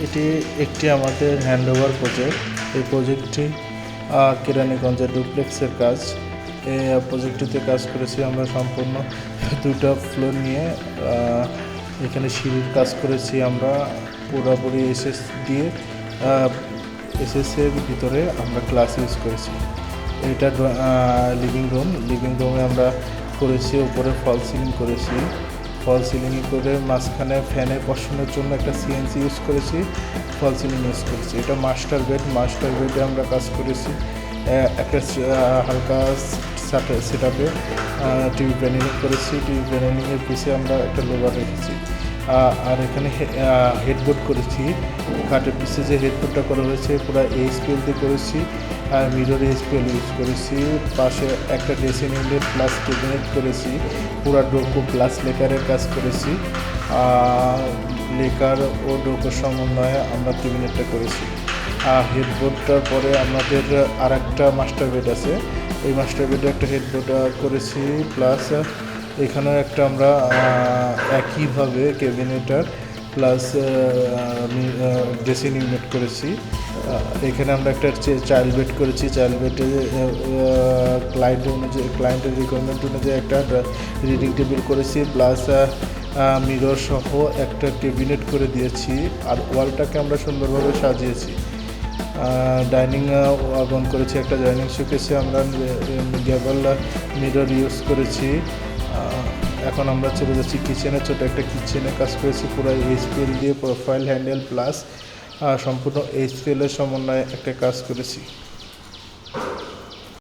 এটি একটি আমাদের হ্যান্ডওভার প্রজেক্ট। এই প্রজেক্টটি কেরানীগঞ্জের ডুপ্লেক্সের কাজ। এই প্রজেক্টটিতে কাজ করেছি আমরা সম্পূর্ণ 2টা ফ্লোর নিয়ে। এখানে সিঁড়ির কাজ করেছি আমরা পুরোপুরি এসএস দিয়ে। এসএসের ভিতরে আমরা গ্লাস ইউজ করেছি। এটা লিভিং রুমে আমরা করেছি, উপরে ফল সিলিং করেছি। ফল সিলিং করে মাঝখানে ফ্যানে বসানোর জন্য একটা সিএনসি ইউজ করেছি, ফল সিলিং ইউজ করেছি। এটা মাস্টার বেডে আমরা কাজ করেছি। একটা হালকা সেট আপে টিভি প্যানেলিং করেছি। টিভি প্যানেলিংয়ের পিছে আমরা একটা লোভার রেখেছি। আর এখানে হেডবোর্ড করেছি। কাঠের পিছে যে হেডবোর্ডটা করা হয়েছে পুরো এইচপিএল দিয়ে করেছি, আর মিরর এইচপিএল ইউজ করেছি। পাশে একটা ড্রেসিং ইউনিট প্লাস ক্যাবিনেট করেছি। পুরা ডোকো প্লাস লেকারের কাজ করেছি। লেকার ও ডোকোর সমন্বয়ে আমরা ক্যাবিনেটটা করেছি। হেডবোর্ডটার পরে আমাদের আর একটা মাস্টার বেড আছে। এই মাস্টার বেডে একটা হেডবোর্ড করেছি, প্লাস এখানেও একটা আমরা একইভাবে ক্যাবিনেটার প্লাস ড্রেসিং ইউনিট করেছি। এখানে আমরা একটা চাইল্ড বেড করেছি। চাইল্ড বেডে ক্লায়েন্টের রিকোয়ারমেন্ট অনুযায়ী একটা রিডিং টেবিল করেছি, প্লাস মিরর সহ একটা ক্যাবিনেট করে দিয়েছি। আর ওয়ালটাকে আমরা সুন্দরভাবে সাজিয়েছি। ডাইনিং ওয়াগন করেছি, একটা ডাইনিং শোকেসে আমরা গেবল মিরর ইউজ করেছি। এখন আমরা চলে যাচ্ছি কিচেনে। ছোট একটা কিচেনে কাজ করেছি পুরো এইচপিএল দিয়ে, প্রোফাইল হ্যান্ডেল প্লাস সম্পূর্ণ এইচপিএলের সমন্বয়ে একটা কাজ করেছি।